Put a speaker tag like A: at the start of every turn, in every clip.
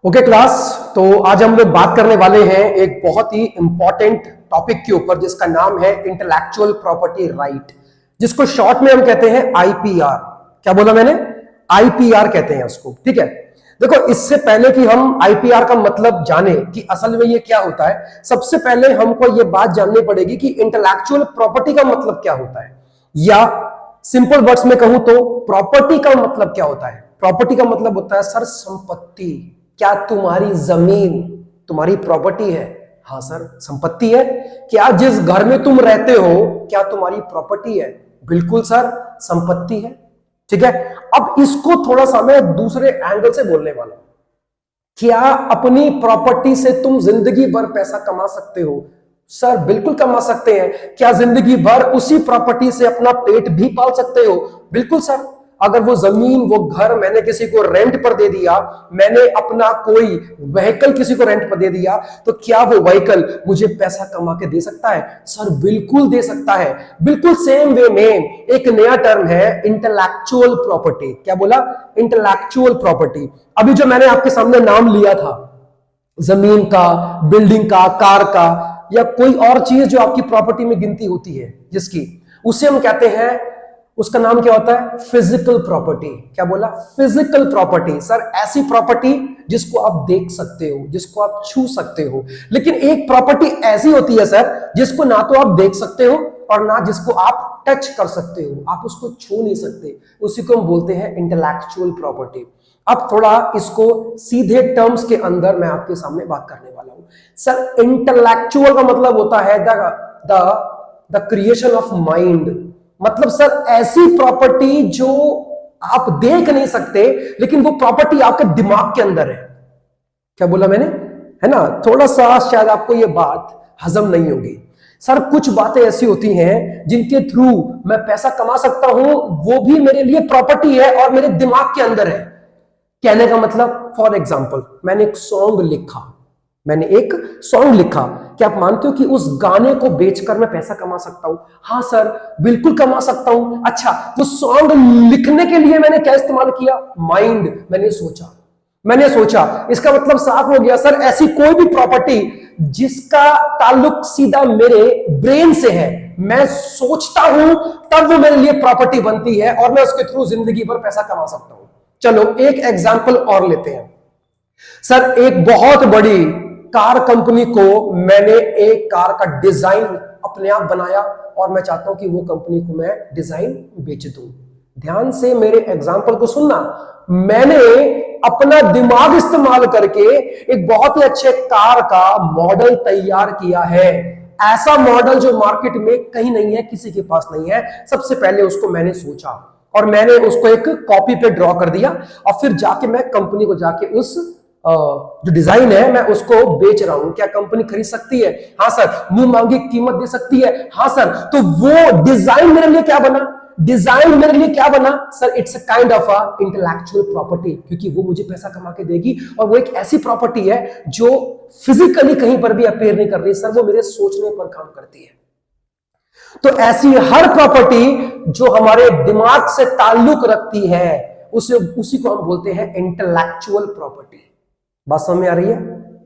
A: Okay class, तो आज हम लोग बात करने वाले हैं एक बहुत ही इंपॉर्टेंट टॉपिक के ऊपर जिसका नाम है इंटेलेक्चुअल प्रॉपर्टी राइट, जिसको शॉर्ट में हम कहते हैं आईपीआर। क्या बोला मैंने? आईपीआर कहते हैं उसको। ठीक है, देखो इससे पहले कि हम आईपीआर का मतलब जाने कि असल में ये क्या होता है, सबसे पहले हमको ये बात जाननी पड़ेगी कि इंटेलेक्चुअल प्रॉपर्टी का मतलब क्या होता है, या सिंपल वर्ड्स में कहूं तो प्रॉपर्टी का मतलब क्या होता है। प्रॉपर्टी का मतलब होता है सर संपत्ति। क्या तुम्हारी जमीन तुम्हारी प्रॉपर्टी है? हाँ सर, संपत्ति है। क्या जिस घर में तुम रहते हो क्या तुम्हारी प्रॉपर्टी है? बिल्कुल सर, संपत्ति है। ठीक है, अब इसको थोड़ा सा मैं दूसरे एंगल से बोलने वाला हूं। क्या अपनी प्रॉपर्टी से तुम जिंदगी भर पैसा कमा सकते हो? सर बिल्कुल कमा सकते हैं। क्या जिंदगी भर उसी प्रॉपर्टी से अपना पेट भी पाल सकते हो? बिल्कुल सर। अगर वो जमीन वो घर मैंने किसी को रेंट पर दे दिया, मैंने अपना कोई व्हीकल किसी को रेंट पर दे दिया, तो क्या वो व्हीकल मुझे पैसा कमा के दे सकता है? सर बिल्कुल दे सकता है। बिल्कुल सेम वे में एक नया टर्म है इंटेलेक्चुअल प्रॉपर्टी। क्या बोला? Intellectual property. अभी जो मैंने आपके सामने नाम लिया था, जमीन का, बिल्डिंग का, कार का, या कोई और चीज जो आपकी प्रॉपर्टी में गिनती होती है जिसकी, उसे हम कहते हैं, उसका नाम क्या होता है? Physical property. क्या बोला? Physical property. सर ऐसी प्रॉपर्टी जिसको आप देख सकते हो, जिसको आप छू सकते हो। लेकिन एक प्रॉपर्टी ऐसी होती है सर जिसको ना तो आप देख सकते हो और ना जिसको आप टच कर सकते हो, आप उसको छू नहीं सकते। उसी को हम बोलते हैं इंटेलेक्चुअल प्रॉपर्टी। अब थोड़ा इसको सीधे टर्म्स के अंदर मैं आपके सामने बात करने वाला हूं। सर इंटेलेक्चुअल का मतलब होता है द क्रिएशन ऑफ माइंड। मतलब सर ऐसी प्रॉपर्टी जो आप देख नहीं सकते लेकिन वो प्रॉपर्टी आपके दिमाग के अंदर है। क्या बोला मैंने? है ना, थोड़ा सा शायद आपको ये बात हजम नहीं होगी। सर कुछ बातें ऐसी होती हैं जिनके थ्रू मैं पैसा कमा सकता हूं, वो भी मेरे लिए प्रॉपर्टी है और मेरे दिमाग के अंदर है। कहने का मतलब, फॉर एग्जाम्पल मैंने एक सॉन्ग लिखा, क्या आप मानते हो कि उस गाने को बेचकर मैं पैसा कमा सकता हूं? हाँ सर बिल्कुल कमा सकता हूं। अच्छा, वो सॉन्ग लिखने के लिए मैंने क्या इस्तेमाल किया? माइंड। मैंने सोचा। इसका मतलब साफ हो गया सर, ऐसी कोई भी प्रॉपर्टी जिसका ताल्लुक सीधा मेरे ब्रेन से है, मैं सोचता हूं तब वो मेरे लिए प्रॉपर्टी बनती है और मैं उसके थ्रू जिंदगी भर पैसा कमा सकता हूं। चलो एक एग्जांपल और लेते हैं। सर एक बहुत बड़ी कार कंपनी को मैंने एक कार का डिजाइन अपने आप बनाया और मैं चाहता हूं कि वो कंपनी को मैं डिजाइन बेच दूं। ध्यान से मेरे एग्जांपल को सुनना। मैंने अपना दिमाग इस्तेमाल करके एक बहुत ही अच्छे कार का मॉडल तैयार किया है। ऐसा मॉडल जो मार्केट में कहीं नहीं है, किसी के पास नहीं है। सबसे पहले उसको मैंने सोचा और मैंने उसको एक कॉपी पे ड्रॉ कर दिया और फिर जाके मैं कंपनी को जाके उस जो डिजाइन है मैं उसको बेच रहा हूं। क्या कंपनी खरीद सकती है? हाँ सर। मुंह मांगी कीमत दे सकती है? हाँ सर। तो वो डिजाइन मेरे लिए क्या बना? Sir it's a kind of a intellectual property, क्योंकि वो मुझे पैसा कमा के देगी और वो एक ऐसी प्रॉपर्टी है जो फिजिकली कहीं पर भी अपीयर नहीं कर रही सर, वो मेरे सोचने पर काम करती है। तो ऐसी हर प्रॉपर्टी जो हमारे दिमाग से ताल्लुक रखती है उसी को हम बोलते हैं इंटेलेक्चुअल प्रॉपर्टी। बात समझ में आ रही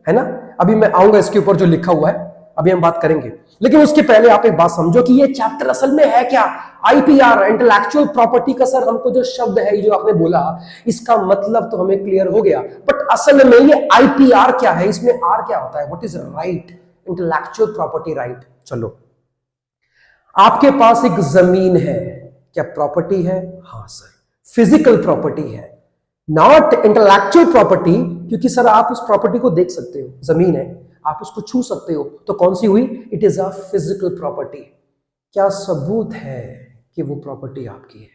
A: है ना? अभी मैं आऊंगा इसके ऊपर जो लिखा हुआ है, अभी हम बात करेंगे। लेकिन उसके पहले आप एक बात समझो कि ये चैप्टर असल में है क्या? आईपीआर, इंटेलेक्चुअल प्रॉपर्टी का सर हमको जो शब्द है जो आपने बोला इसका मतलब तो हमें क्लियर हो गया, बट असल में ये आईपीआर क्या है, इसमें आर क्या होता है? What is right? Intellectual property right. चलो, आपके पास एक जमीन है, क्या प्रॉपर्टी है? हाँ सर, फिजिकल प्रॉपर्टी है, नॉट इंटेलेक्चुअल प्रॉपर्टी, क्योंकि सर आप उस प्रॉपर्टी को देख सकते हो, जमीन है, आप उसको छू सकते हो, तो कौन सी हुई? It is a physical property. क्या सबूत है कि वो प्रॉपर्टी आपकी है?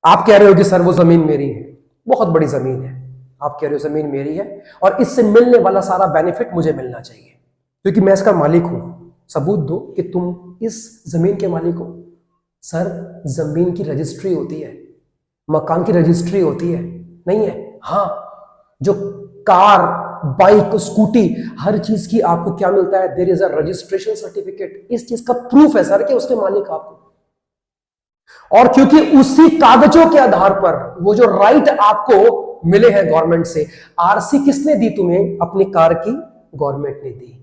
A: आप कह रहे हो कि सर वो जमीन मेरी है, बहुत बड़ी जमीन है, आप कह रहे हो जमीन मेरी है और इससे मिलने वाला सारा बेनिफिट मुझे मिलना चाहिए क्योंकि मैं इसका मालिक हूं। सबूत दो कि तुम इस जमीन के मालिक हो। सर जमीन की रजिस्ट्री होती है, मकान की रजिस्ट्री होती है, नहीं है? हाँ, जो कार, बाइक, स्कूटी, हर चीज की आपको क्या मिलता है? There is a registration certificate. इस चीज का प्रूफ है सर कि उसके मालिक आपको, और क्योंकि उसी कागजों के आधार पर वो जो राइट आपको मिले हैं गवर्नमेंट से। आरसी किसने दी तुम्हें? अपनी कार की गवर्नमेंट ने दी।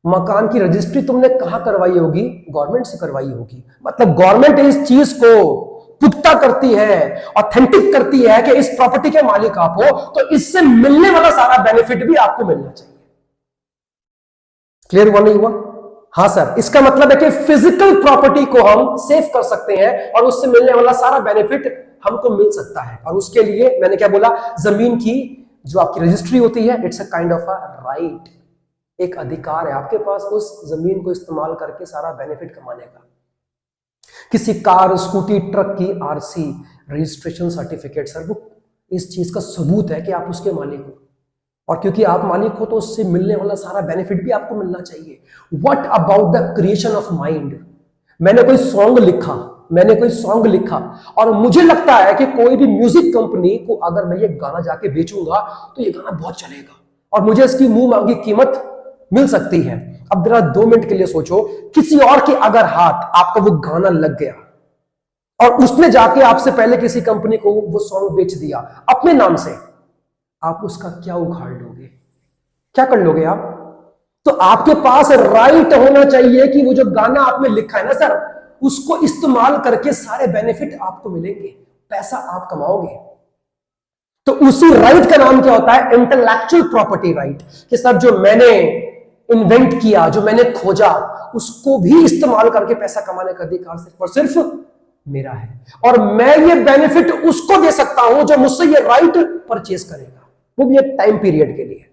A: मकान की रजिस्ट्री तुमने कहां करवाई होगी? गवर्नमेंट से करवाई होगी। मतलब गवर्नमेंट इस चीज को पुख्ता करती है, ऑथेंटिक करती है कि इस प्रॉपर्टी के मालिक आप हो, तो इससे मिलने वाला सारा बेनिफिट भी आपको मिलना चाहिए। क्लियर हुआ नहीं हुआ? हाँ सर, इसका मतलब है कि फिजिकल प्रॉपर्टी को हम सेव कर सकते हैं और उससे मिलने वाला सारा बेनिफिट हमको मिल सकता है। और उसके लिए मैंने क्या बोला, जमीन की जो आपकी रजिस्ट्री होती है, it's a kind of a right, एक अधिकार है आपके पास उस जमीन को इस्तेमाल करके सारा बेनिफिट कमाने का। किसी कार, स्कूटी, ट्रक की आरसी, रजिस्ट्रेशन सर्टिफिकेट, सर वो इस चीज का सबूत है कि आप उसके मालिक हो, और क्योंकि आप मालिक हो तो उससे मिलने वाला सारा बेनिफिट भी आपको मिलना चाहिए। What about the creation of mind? मैंने कोई सॉन्ग लिखा और मुझे लगता है कि कोई भी म्यूजिक कंपनी को अगर मैं ये गाना जाके बेचूंगा तो ये गाना बहुत चलेगा और मुझे इसकी मुंह मांगी कीमत मिल सकती है। अब जरा 2 मिनट के लिए सोचो, किसी और के अगर हाथ आपका वो गाना लग गया और उसने जाके आपसे पहले किसी कंपनी को वो सॉन्ग बेच दिया अपने नाम से, आप उसका क्या उखाड़ लोगे? क्या कर लोगे आप? तो आपके पास राइट होना चाहिए कि वो जो गाना आपने लिखा है ना सर, उसको इस्तेमाल करके सारे बेनिफिट आपको मिलेंगे, पैसा आप कमाओगे। तो उसी राइट का नाम क्या होता है? Intellectual property right. कि सर जो मैंने इन्वेंट किया, जो मैंने खोजा, उसको भी इस्तेमाल करके पैसा कमाने का अधिकार सिर्फ और सिर्फ मेरा है, और मैं ये बेनिफिट उसको दे सकता हूं जो मुझसे ये राइट परचेज करेगा, वो भी एक टाइम पीरियड के लिए।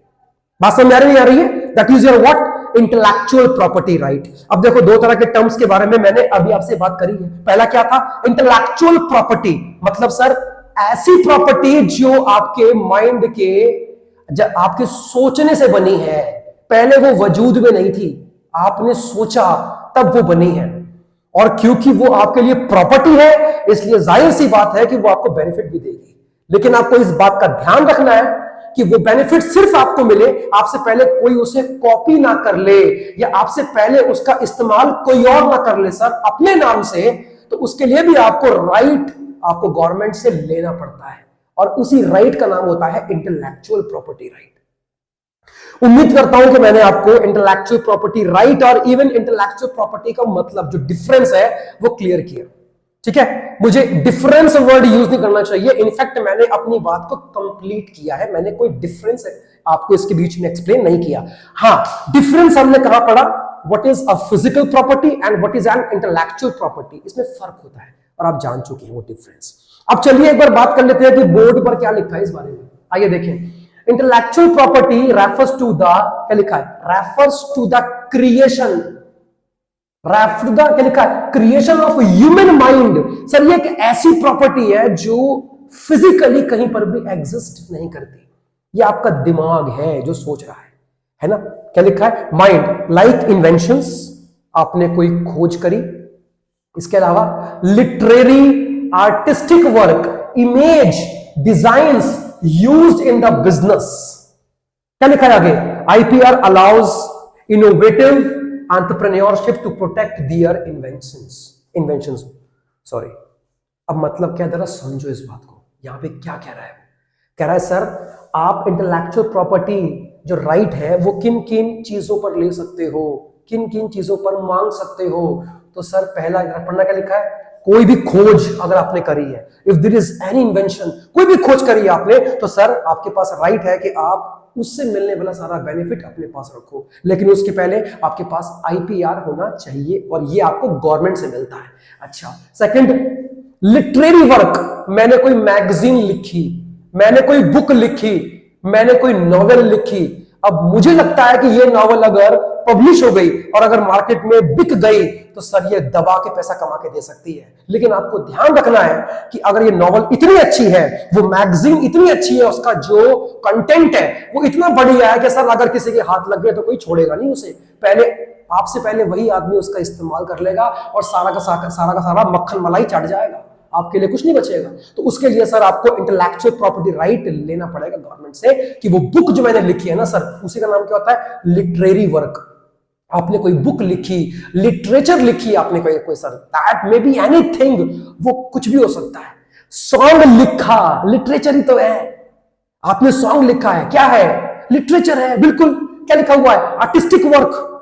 A: बात समझ आ रही है? That is your what? Intellectual property right. अब देखो, 2 तरह के टर्म्स के बारे में मैंने अभी आपसे बात करी है। पहला क्या था? इंटेलेक्चुअल प्रॉपर्टी, मतलब सर ऐसी प्रॉपर्टी जो आपके माइंड के, आपके सोचने से बनी है, पहले वो वजूद में नहीं थी, आपने सोचा तब वो बनी है, और क्योंकि वो आपके लिए प्रॉपर्टी है इसलिए जाहिर सी बात है कि वो आपको बेनिफिट भी देगी। लेकिन आपको इस बात का ध्यान रखना है कि वो बेनिफिट सिर्फ आपको मिले, आपसे पहले कोई उसे कॉपी ना कर ले, या आपसे पहले उसका इस्तेमाल कोई और ना कर ले सर अपने नाम से। तो उसके लिए भी आपको राइट, आपको गवर्नमेंट से लेना पड़ता है, और उसी राइट का नाम होता है इंटेलेक्चुअल प्रॉपर्टी राइट। उम्मीद करता हूं कि मैंने आपको इंटेलेक्चुअल प्रॉपर्टी राइट और इवन इंटेलेक्चुअल प्रॉपर्टी का मतलब, जो डिफरेंस है, वो क्लियर किया। ठीक है, मुझे डिफरेंस वर्ड यूज नहीं करना चाहिए। इनफैक्ट मैंने अपनी बात को कंप्लीट किया है, मैंने कोई डिफरेंस आपको इसके बीच में एक्सप्लेन नहीं किया। हाँ, डिफरेंस हमने कहां पढ़ा? What is a physical property and what is an intellectual property, इसमें फर्क होता है और आप जान चुके हैं वो डिफरेंस। अब चलिए एक बार बात कर लेते हैं कि बोर्ड पर क्या लिखा है इस बारे में। आइए देखें। Intellectual property refers to the, क्या लिखा है? रेफर्स टू द क्रिएशन, क्या लिखा है? Creation of human mind. Sir ये एक ऐसी प्रॉपर्टी है जो फिजिकली कहीं पर भी एग्जिस्ट नहीं करती, ये आपका दिमाग है जो सोच रहा है ना? क्या लिखा है? माइंड लाइक इन्वेंशंस, आपने कोई खोज करी, इसके अलावा literary, artistic work, image, designs used in the business. क्या लिखा है आगे? IPR allows innovative entrepreneurship to protect their inventions. Sorry, अब मतलब क्या, जरा समझो इस बात को। यहां पे क्या कह रहा है? कह रहा है सर आप इंटेलेक्चुअल प्रॉपर्टी जो राइट है वो किन किन चीजों पर ले सकते हो, किन किन चीजों पर मांग सकते हो। तो सर पहला पढ़ना क्या लिखा है? कोई भी खोज अगर आपने करी है, if there is any invention, कोई भी खोज करी है आपने, तो सर आपके पास राइट है कि आप उससे मिलने वाला सारा बेनिफिट अपने पास रखो, लेकिन उसके पहले आपके पास आईपीआर होना चाहिए और ये आपको गवर्नमेंट से मिलता है। अच्छा, सेकंड, लिटरेरी वर्क, मैंने कोई मैगजीन लिखी, मैंने कोई बुक लिखी, मैंने कोई नॉवेल लिखी। अब मुझे लगता है कि ये नॉवेल अगर पब्लिश हो गई और अगर मार्केट में बिक गई तो सर ये दबा के पैसा कमा के दे सकती है। लेकिन आपको ध्यान रखना है कि अगर ये नॉवेल इतनी अच्छी है, वो मैगजीन इतनी अच्छी है, उसका जो कंटेंट है वो इतना बढ़िया है कि सर अगर किसी के हाथ लग गए तो कोई छोड़ेगा नहीं उसे, पहले आपसे पहले वही आदमी उसका इस्तेमाल कर लेगा और सारा का सारा मक्खन मलाई चढ़ जाएगा, आपके लिए कुछ नहीं बचेगा। तो उसके लिए सर आपको इंटेलेक्चुअल प्रॉपर्टी राइट लेना पड़ेगा गवर्नमेंट से कि वो बुक जो मैंने लिखी है ना सर, उसी का नाम क्या होता है? Literary work. आपने कोई बुक लिखी, लिटरेचर लिखी आपने कोई sir, that may be anything, वो कुछ भी हो सकता है। सॉन्ग लिखा, लिटरेचर ही तो है। आपने सॉन्ग लिखा है, क्या है? लिटरेचर है, बिल्कुल। क्या लिखा हुआ है? Artistic work.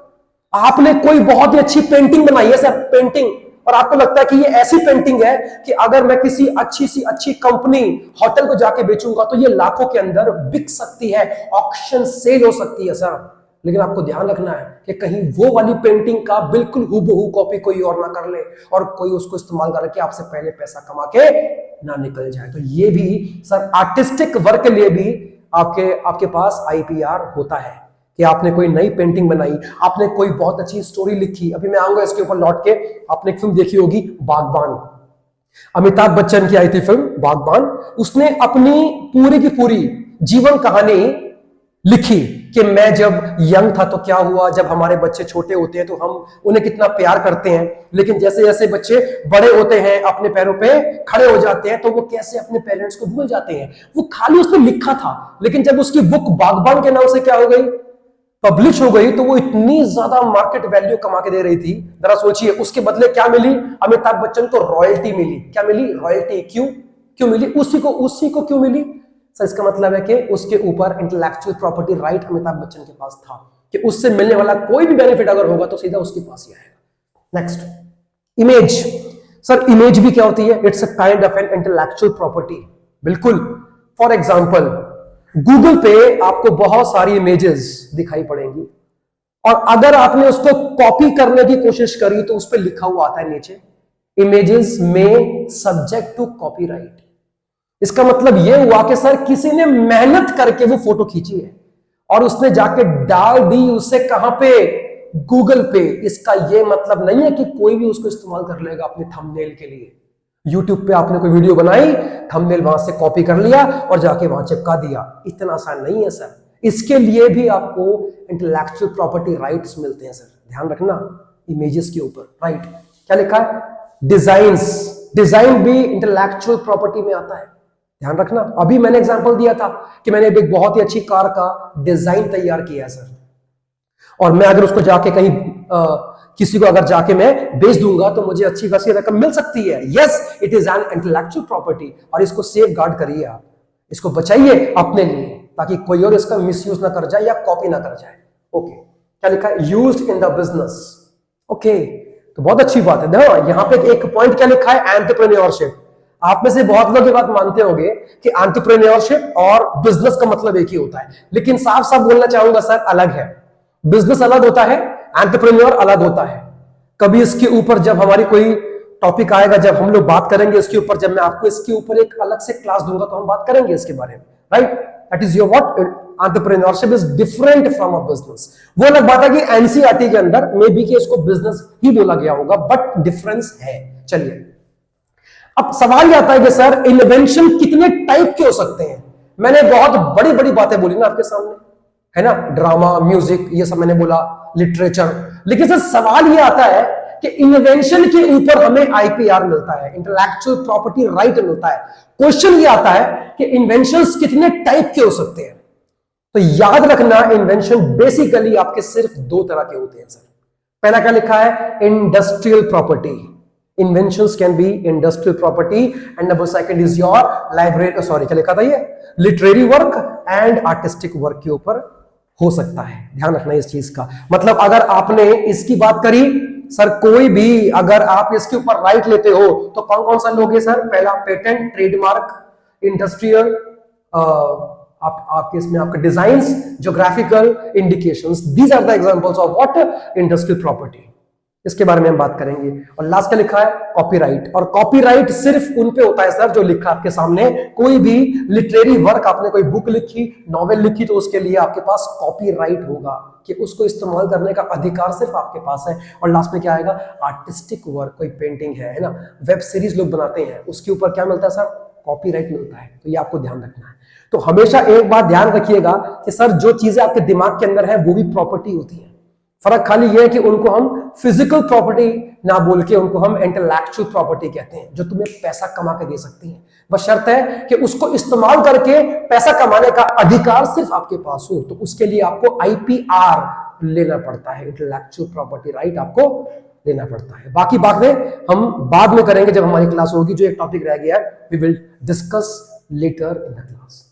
A: आपने कोई बहुत ही अच्छी पेंटिंग बनाई है सर, पेंटिंग, और आपको लगता है कि ये ऐसी पेंटिंग है कि अगर मैं किसी अच्छी सी अच्छी कंपनी, होटल को जाके बेचूंगा तो ये लाखों के अंदर बिक सकती है, ऑक्शन सेल हो सकती है सर। लेकिन आपको ध्यान रखना है कि कहीं वो वाली पेंटिंग का बिल्कुल हूबहू कॉपी कोई और ना कर ले और कोई उसको इस्तेमाल करके आपसे पहले पैसा कमा के ना निकल जाए। तो ये भी सर आर्टिस्टिक वर्क के लिए भी आपके पास आईपीआर होता है कि आपने कोई नई पेंटिंग बनाई, आपने कोई बहुत अच्छी स्टोरी लिखी। अभी मैं आऊंगा इसके ऊपर लौट के। आपने एक फिल्म देखी होगी बागबान, अमिताभ बच्चन की आई थी फिल्म बागबान। उसने अपनी पूरी की पूरी जीवन कहानी लिखी कि मैं जब यंग था तो क्या हुआ, जब हमारे बच्चे छोटे होते हैं तो हम उन्हें कितना प्यार करते हैं, लेकिन जैसे जैसे बच्चे बड़े होते हैं, अपने पैरों पे खड़े हो जाते हैं, तो वो कैसे अपने पेरेंट्स को भूल जाते हैं। वो खाली उसने लिखा था, लेकिन जब उसकी बुक बागबान के नाम से क्या हो गई, पब्लिश हो गई, तो वो इतनी ज्यादा मार्केट वैल्यू कमा के दे रही थी। जरा सोचिए, उसके बदले क्या मिली? अमिताभ बच्चन को रॉयल्टी मिली। क्या मिली? रॉयल्टी। क्यों मिली? उसी को क्यों मिली? सर इसका मतलब है कि उसके ऊपर intellectual property right Amitabh Bachchan के पास था कि उससे मिलने वाला कोई भी बेनिफिट अगर होगा तो सीधा उसके पास ही आएगा। Next, image. सर इमेज भी क्या होती है? It's a kind of an intellectual property. बिल्कुल। फॉर एग्जाम्पल, गूगल पे आपको बहुत सारी इमेजेस दिखाई पड़ेंगी और अगर आपने उसको कॉपी करने की कोशिश करी तो उस पर लिखा हुआ आता है नीचे, इमेजेस में सब्जेक्ट टू कॉपीराइट। इसका मतलब यह हुआ कि सर किसी ने मेहनत करके वो फोटो खींची है और उसने जाके डाल दी उसे कहां पे? गूगल पे। इसका यह मतलब नहीं है कि कोई भी उसको इस्तेमाल कर लेगा अपने थंबनेल के लिए। यूट्यूब पे आपने कोई वीडियो बनाई, थंबनेल वहां से कॉपी कर लिया और जाके वहां चिपका दिया, इतना आसान नहीं है सर। इसके लिए भी आपको इंटेलेक्चुअल प्रॉपर्टी राइट्स मिलते हैं सर, ध्यान रखना। इमेजेस के ऊपर राइट। क्या लिखा है? डिजाइन्स। डिजाइन भी इंटेलेक्चुअल प्रॉपर्टी में आता है, ध्यान रखना। अभी मैंने एग्जांपल दिया था कि मैंने एक बहुत ही अच्छी कार का डिजाइन तैयार किया है सर, और मैं अगर उसको जाके कहीं किसी को अगर जाके मैं बेच दूंगा तो मुझे अच्छी खासी रकम मिल सकती है। Yes, it is an intellectual property, और इसको सेफ गार्ड करिए आप, इसको बचाइए अपने लिए ताकि कोई और इसका मिसयूज ना कर जाए या कॉपी ना कर जाए। ओके, क्या लिखा है? Used in the business. Okay, तो बहुत अच्छी बात है। देखो यहां पे एक पॉइंट क्या लिखा है? एंटरप्रेन्योरशिप। आप में से बहुत लोग ये बात मानते होंगे कि एंटरप्रेन्योरशिप और बिजनेस का मतलब एक ही होता है, लेकिन साफ साफ बोलना चाहूंगा सर, अलग है। बिजनेस अलग होता है, एंटरप्रेन्योर अलग होता है। कभी इसके ऊपर जब हमारी कोई टॉपिक आएगा, जब हम लोग बात करेंगे इसके ऊपर, जब मैं आपको इसके ऊपर एक अलग से क्लास दूंगा तो हम बात करेंगे इसके बारे में, right? That is your what entrepreneurship is different from a business. वो अलग बात है कि एनसीईआरटी के अंदर मे बी कि इसको बिजनेस ही बोला गया होगा, बट डिफरेंस है। चलिए, अब सवाल यह आता है कि सर इन्वेंशन कितने टाइप के हो सकते हैं? मैंने बहुत बड़ी बड़ी बातें बोली ना आपके सामने, है ना, ड्रामा, म्यूजिक, ये सब मैंने बोला, लिटरेचर। लेकिन सर सवाल यह आता है कि इन्वेंशन के ऊपर हमें आईपीआर मिलता है, इंटेलेक्चुअल प्रॉपर्टी राइट मिलता है। क्वेश्चन यह आता है कि इन्वेंशंस कितने टाइप के हो सकते हैं? तो याद रखना, इन्वेंशन बेसिकली आपके सिर्फ दो तरह के होते हैं सर। पहला क्या लिखा है? Industrial property. Inventions can be industrial property, and number second is your library, sorry क्या लिखा था ये? Literary work and artistic work के ऊपर हो सकता है। ध्यान रखना इस चीज का। मतलब अगर आपने इसकी बात करी सर, कोई भी अगर आप इसके ऊपर राइट लेते हो तो कौन कौन सा लोगे सर? पहला पेटेंट, ट्रेडमार्क, इंडस्ट्रियल, आपके इसमें आपका designs, geographical indications, these are the examples of what? Industrial property. इसके बारे में हम बात करेंगे। और लास्ट का लिखा है? कॉपीराइट। और कॉपीराइट सिर्फ उन पे होता है सर जो लिखा आपके सामने। कोई भी लिटरेरी वर्क, आपने कोई बुक लिखी, नॉवेल लिखी, तो उसके लिए आपके पास कॉपीराइट होगा कि उसको इस्तेमाल करने का अधिकार सिर्फ आपके पास है। और लास्ट में क्या आएगा? आर्टिस्टिक वर्क, कोई पेंटिंग है ना, वेब सीरीज लोग बनाते हैं, उसके ऊपर क्या मिलता है सर? कॉपीराइट मिलता है। तो ये आपको ध्यान रखना है। तो हमेशा एक बात ध्यान रखिएगा कि सर जो चीजें आपके दिमाग के अंदर है वो भी प्रॉपर्टी होती है। फर्क खाली यह है कि उनको हम फिजिकल प्रॉपर्टी ना बोल के उनको हम इंटेलेक्चुअल प्रॉपर्टी कहते हैं, जो तुम्हें पैसा कमा के दे सकती है। बस शर्त है कि उसको इस्तेमाल करके पैसा कमाने का अधिकार सिर्फ आपके पास हो। तो उसके लिए आपको आईपीआर लेना पड़ता है, इंटेलेक्चुअल प्रॉपर्टी राइट आपको लेना पड़ता है। बाकी बातें हम बाद में करेंगे जब हमारी क्लास होगी। जो एक टॉपिक रह गया है we will discuss later in the class.